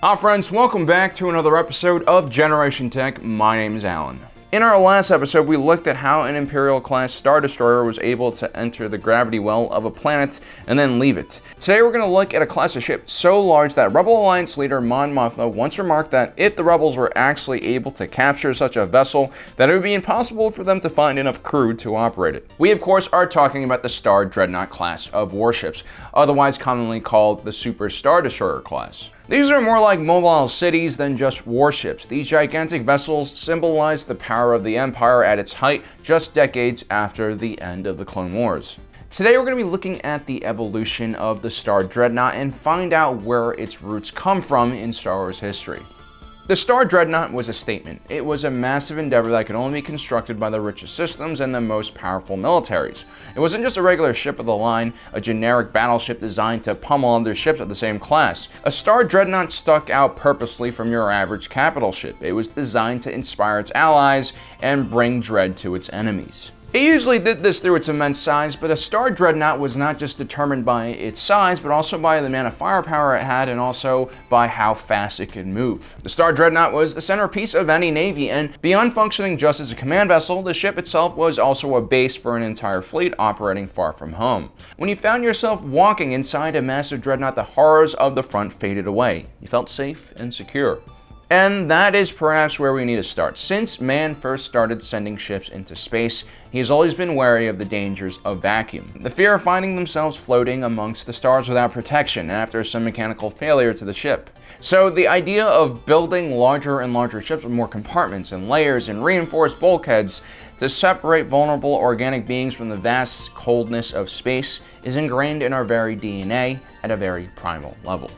Hi friends, welcome back to another episode of Generation Tech. My name is Alan. In our last episode, we looked at how an Imperial class Star Destroyer was able to enter the gravity well of a planet and then leave it. Today we're going to look at a class of ship so large that Rebel Alliance leader Mon Mothma once remarked that if the rebels were actually able to capture such a vessel, that it would be impossible for them to find enough crew to operate it. We of course are talking about the Star Dreadnought class of warships, otherwise commonly called the Super Star Destroyer class. These are more like mobile cities than just warships. These gigantic vessels symbolize the power of the Empire at its height just decades after the end of the Clone Wars. Today we're going to be looking at the evolution of the Star Dreadnought and find out where its roots come from in Star Wars history. The Star Dreadnought was a statement. It was a massive endeavor that could only be constructed by the richest systems and the most powerful militaries. It wasn't just a regular ship of the line, a generic battleship designed to pummel other ships of the same class. A Star Dreadnought stuck out purposely from your average capital ship. It was designed to inspire its allies and bring dread to its enemies. It usually did this through its immense size, but a Star Dreadnought was not just determined by its size, but also by the amount of firepower it had and also by how fast it could move. The Star Dreadnought was the centerpiece of any navy, and beyond functioning just as a command vessel, the ship itself was also a base for an entire fleet operating far from home. When you found yourself walking inside a massive dreadnought, the horrors of the front faded away. You felt safe and secure. And that is perhaps where we need to start. Since man first started sending ships into space, he has always been wary of the dangers of vacuum. The fear of finding themselves floating amongst the stars without protection after some mechanical failure to the ship. So the idea of building larger and larger ships with more compartments and layers and reinforced bulkheads to separate vulnerable organic beings from the vast coldness of space is ingrained in our very DNA at a very primal level.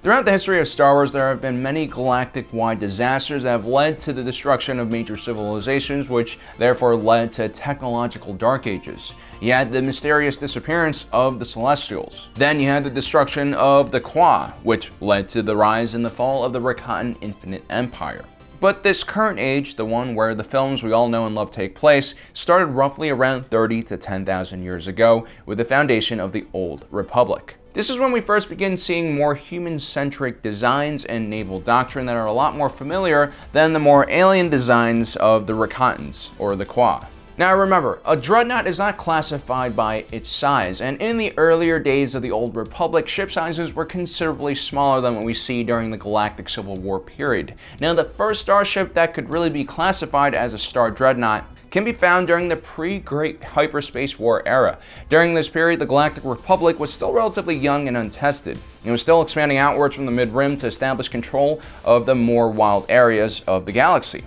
Throughout the history of Star Wars, there have been many galactic-wide disasters that have led to the destruction of major civilizations, which therefore led to technological dark ages. You had the mysterious disappearance of the Celestials. Then you had the destruction of the Qua, which led to the rise and the fall of the Rakatan Infinite Empire. But this current age, the one where the films we all know and love take place, started roughly around 30 to 10,000 years ago with the foundation of the Old Republic. This is when we first begin seeing more human-centric designs and naval doctrine that are a lot more familiar than the more alien designs of the Rakatans, or the Qua. Now remember, a dreadnought is not classified by its size, and in the earlier days of the Old Republic, ship sizes were considerably smaller than what we see during the Galactic Civil War period. Now the first starship that could really be classified as a Star Dreadnought can be found during the pre-Great Hyperspace War era. During this period, the Galactic Republic was still relatively young and untested. It was still expanding outwards from the mid-rim to establish control of the more wild areas of the galaxy.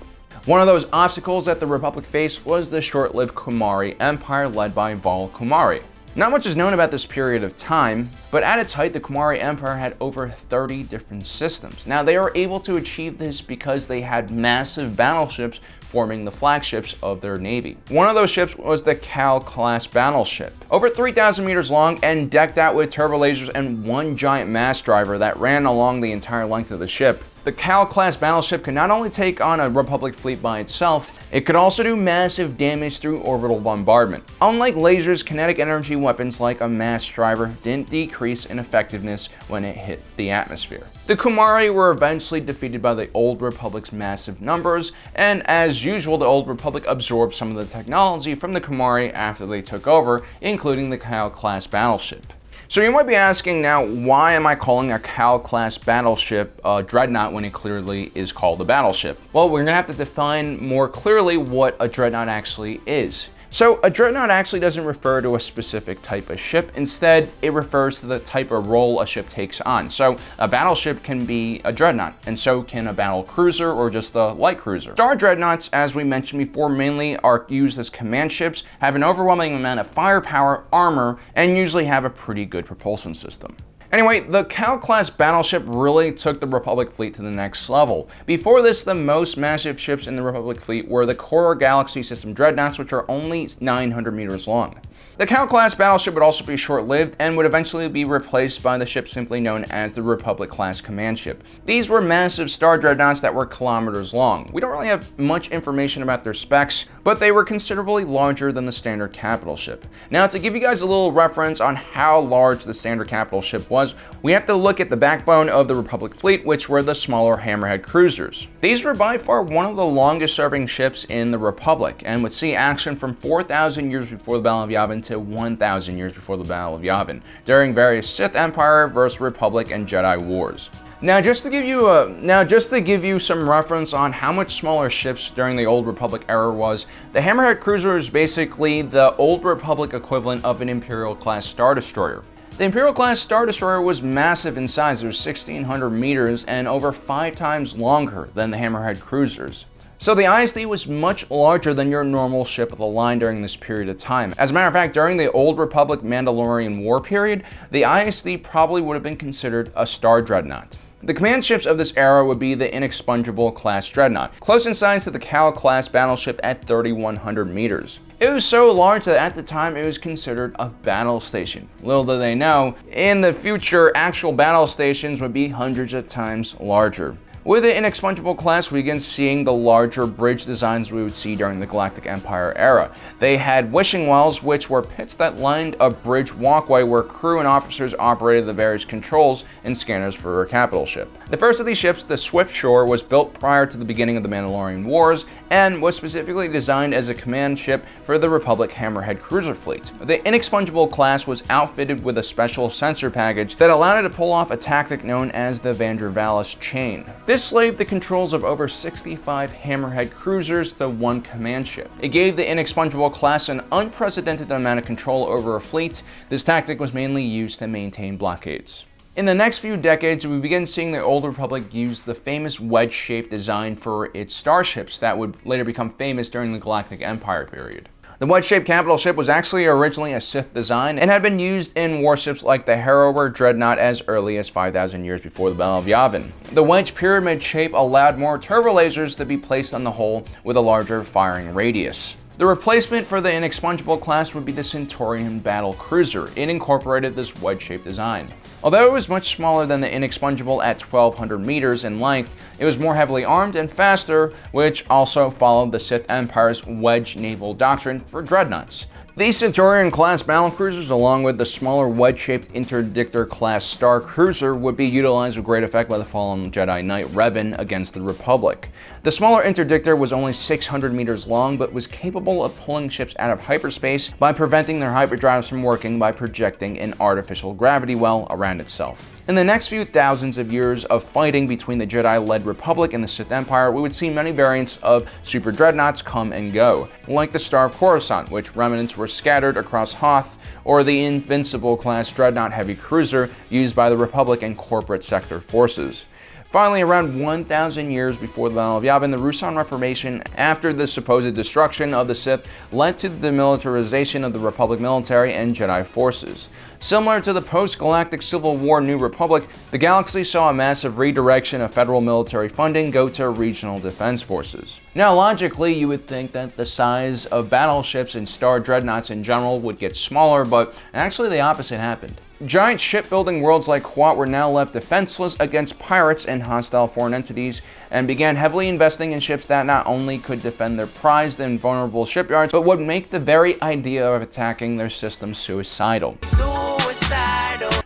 One of those obstacles that the Republic faced was the short-lived Kumari Empire led by Val Kumari. Not much is known about this period of time, but at its height, the Kumari Empire had over 30 different systems. Now, they were able to achieve this because they had massive battleships forming the flagships of their navy. One of those ships was the Cal Class battleship. Over 3,000 meters long and decked out with turbo lasers and one giant mass driver that ran along the entire length of the ship. The Cal Class battleship could not only take on a Republic fleet by itself, it could also do massive damage through orbital bombardment. Unlike lasers, kinetic energy weapons like a mass driver didn't decrease in effectiveness when it hit the atmosphere. The Kumari were eventually defeated by the Old Republic's massive numbers, and as usual, the Old Republic absorbed some of the technology from the Kumari after they took over, including the Cal Class battleship. So you might be asking now, why am I calling a Cal Class battleship a dreadnought when it clearly is called a battleship? Well, we're gonna have to define more clearly what a dreadnought actually is. So a dreadnought actually doesn't refer to a specific type of ship. Instead, it refers to the type of role a ship takes on. So a battleship can be a dreadnought, and so can a battle cruiser or just a light cruiser. Star Dreadnoughts, as we mentioned before, mainly are used as command ships, have an overwhelming amount of firepower, armor, and usually have a pretty good propulsion system. Anyway, the Cal Class battleship really took the Republic fleet to the next level. Before this, the most massive ships in the Republic fleet were the Core Galaxy System Dreadnoughts, which are only 900 meters long. The Cow-class battleship would also be short-lived and would eventually be replaced by the ship simply known as the Republic-class command ship. These were massive Star Dreadnoughts that were kilometers long. We don't really have much information about their specs, but they were considerably larger than the standard capital ship. Now, to give you guys a little reference on how large the standard capital ship was, we have to look at the backbone of the Republic fleet, which were the smaller Hammerhead cruisers. These were by far one of the longest-serving ships in the Republic, and would see action from 4,000 years before the Battle of Yavin to 1,000 years before the Battle of Yavin, during various Sith Empire versus Republic and Jedi wars. Now, just to give you some reference on how much smaller ships during the Old Republic era was, the Hammerhead cruiser is basically the Old Republic equivalent of an Imperial class Star Destroyer. The Imperial class Star Destroyer was massive in size. It was 1,600 meters and over 5 times longer than the Hammerhead cruisers. So the ISD was much larger than your normal ship of the line during this period of time. As a matter of fact, during the Old Republic Mandalorian War period, the ISD probably would have been considered a Star Dreadnought. The command ships of this era would be the Inexpugnable class Dreadnought, close in size to the Cow-class battleship at 3,100 meters. It was so large that at the time it was considered a battle station. Little did they know, in the future, actual battle stations would be hundreds of times larger. With the Inexpugnable class, we begin seeing the larger bridge designs we would see during the Galactic Empire era. They had wishing wells, which were pits that lined a bridge walkway where crew and officers operated the various controls and scanners for a capital ship. The first of these ships, the Swift Shore, was built prior to the beginning of the Mandalorian Wars and was specifically designed as a command ship for the Republic Hammerhead cruiser fleet. The Inexpugnable class was outfitted with a special sensor package that allowed it to pull off a tactic known as the Vandervalis chain. This slaved the controls of over 65 Hammerhead cruisers to one command ship. It gave the Inexpugnable class an unprecedented amount of control over a fleet. This tactic was mainly used to maintain blockades. In the next few decades, we begin seeing the Old Republic use the famous wedge-shaped design for its starships that would later become famous during the Galactic Empire period. The wedge-shaped capital ship was actually originally a Sith design and had been used in warships like the Harrower Dreadnought as early as 5,000 years before the Battle of Yavin. The wedge pyramid shape allowed more turbo lasers to be placed on the hull with a larger firing radius. The replacement for the Inexpugnable class would be the Centurion battle cruiser. It incorporated this wedge-shaped design. Although it was much smaller than the Inexpugnable at 1,200 meters in length, it was more heavily armed and faster, which also followed the Sith Empire's wedge naval doctrine for dreadnoughts. These Centurion-class battlecruisers, along with the smaller wedge-shaped Interdictor-class Star Cruiser, would be utilized with great effect by the fallen Jedi Knight Revan against the Republic. The smaller Interdictor was only 600 meters long, but was capable of pulling ships out of hyperspace by preventing their hyperdrives from working by projecting an artificial gravity well around itself. In the next few thousands of years of fighting between the Jedi-led Republic and the Sith Empire, we would see many variants of Super Dreadnoughts come and go, like the Star of Coruscant, which remnants were scattered across Hoth, or the Invincible-class Dreadnought heavy cruiser used by the Republic and corporate sector forces. Finally, around 1,000 years before the Battle of Yavin, the Ruusan Reformation, after the supposed destruction of the Sith, led to the demilitarization of the Republic military and Jedi forces. Similar to the post-Galactic Civil War New Republic, the galaxy saw a massive redirection of federal military funding go to regional defense forces. Now, logically, you would think that the size of battleships and Star Dreadnoughts in general would get smaller, but actually the opposite happened. Giant shipbuilding worlds like Quat were now left defenseless against pirates and hostile foreign entities, and began heavily investing in ships that not only could defend their prized and vulnerable shipyards, but would make the very idea of attacking their systems suicidal.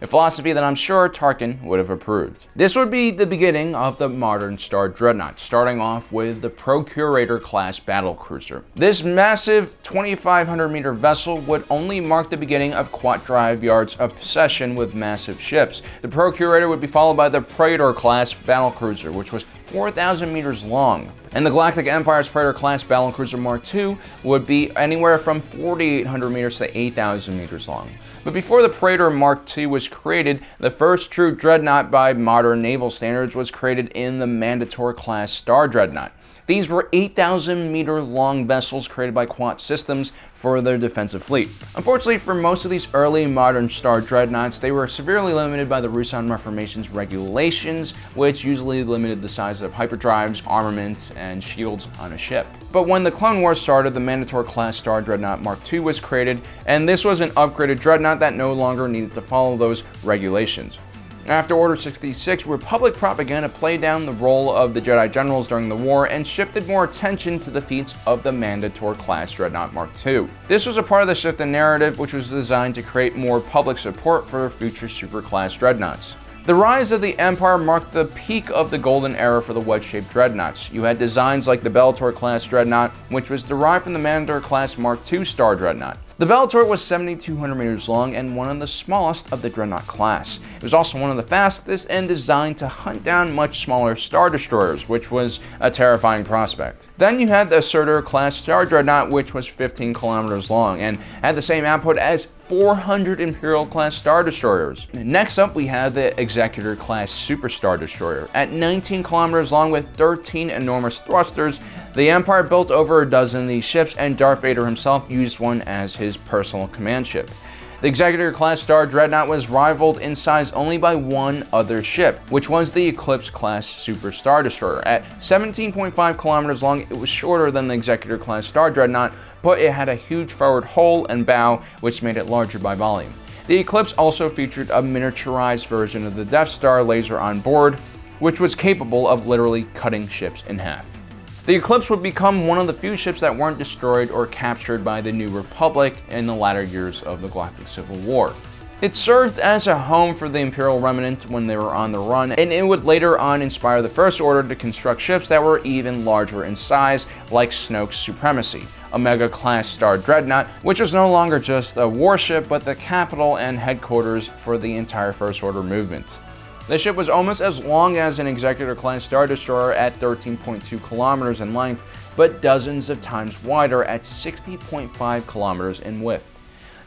A philosophy that I'm sure Tarkin would have approved. This would be the beginning of the modern Star Dreadnought, starting off with the Procurator class battlecruiser. This massive 2,500 meter vessel would only mark the beginning of Quat Drive Yard's obsession with massive ships. The Procurator would be followed by the Praetor class battlecruiser, which was 4,000 meters long. And the Galactic Empire's Praetor class battlecruiser Mark II would be anywhere from 4,800 meters to 8,000 meters long. But before the Praetor Mark II was created, the first true dreadnought by modern naval standards was created in the Manticore class Star Dreadnought. These were 8,000 meter long vessels created by Quat Systems for their defensive fleet. Unfortunately, for most of these early modern Star Dreadnoughts, they were severely limited by the Rusan Reformation's regulations, which usually limited the size of hyperdrives, armament, and shields on a ship. But when the Clone Wars started, the Manticore Class Star Dreadnought Mark II was created, and this was an upgraded dreadnought that no longer needed to follow those regulations. After Order 66, Republic propaganda played down the role of the Jedi generals during the war and shifted more attention to the feats of the Manticore Class Dreadnought Mark II. This was a part of the shift in narrative, which was designed to create more public support for future superclass dreadnoughts. The rise of the Empire marked the peak of the golden era for the wedge-shaped dreadnoughts. You had designs like the Bellator Class Dreadnought, which was derived from the Manticore Class Mark II Star Dreadnought. The Bellator was 7,200 meters long and one of the smallest of the Dreadnought class. It was also one of the fastest and designed to hunt down much smaller Star Destroyers, which was a terrifying prospect. Then you had the Executor Class Star Dreadnought, which was 15 kilometers long and had the same output as 400 Imperial Class Star Destroyers. Next up, we have the Executor Class Super Star Destroyer. At 19 kilometers long with 13 enormous thrusters, the Empire built over a dozen of these ships, and Darth Vader himself used one as his personal command ship. The Executor Class Star Dreadnought was rivaled in size only by one other ship, which was the Eclipse Class Super Star Destroyer. At 17.5 kilometers long, it was shorter than the Executor Class Star Dreadnought, but it had a huge forward hull and bow, which made it larger by volume. The Eclipse also featured a miniaturized version of the Death Star laser on board, which was capable of literally cutting ships in half. The Eclipse would become one of the few ships that weren't destroyed or captured by the New Republic in the latter years of the Galactic Civil War. It served as a home for the Imperial remnant when they were on the run, and it would later on inspire the First Order to construct ships that were even larger in size, like Snoke's Supremacy, Omega-class Star Dreadnought, which was no longer just a warship, but the capital and headquarters for the entire First Order movement. The ship was almost as long as an Executor Class Star Destroyer at 13.2 kilometers in length, but dozens of times wider at 60.5 kilometers in width.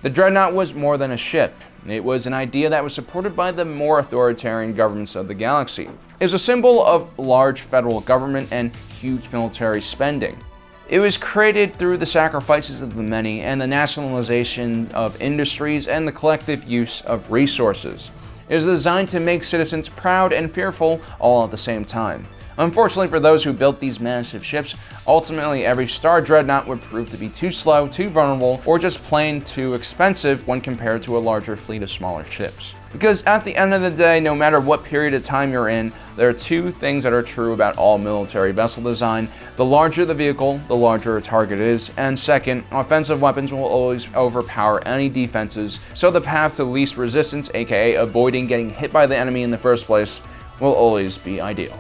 The Dreadnought was more than a ship. It was an idea that was supported by the more authoritarian governments of the galaxy. It was a symbol of large federal government and huge military spending. It was created through the sacrifices of the many and the nationalization of industries and the collective use of resources. It was designed to make citizens proud and fearful all at the same time. Unfortunately for those who built these massive ships, ultimately every Star Dreadnought would prove to be too slow, too vulnerable, or just plain too expensive when compared to a larger fleet of smaller ships. Because at the end of the day, no matter what period of time you're in, there are two things that are true about all military vessel design. The larger the vehicle, the larger a target is, and second, offensive weapons will always overpower any defenses, so the path to least resistance, aka avoiding getting hit by the enemy in the first place, will always be ideal.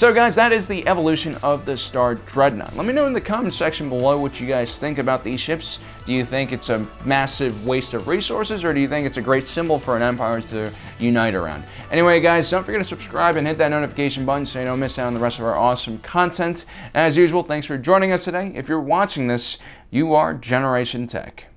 So guys, that is the evolution of the Star Dreadnought. Let me know in the comment section below what you guys think about these ships. Do you think it's a massive waste of resources, or do you think it's a great symbol for an empire to unite around? Anyway guys, don't forget to subscribe and hit that notification button so you don't miss out on the rest of our awesome content. As usual, thanks for joining us today. If you're watching this, you are Generation Tech.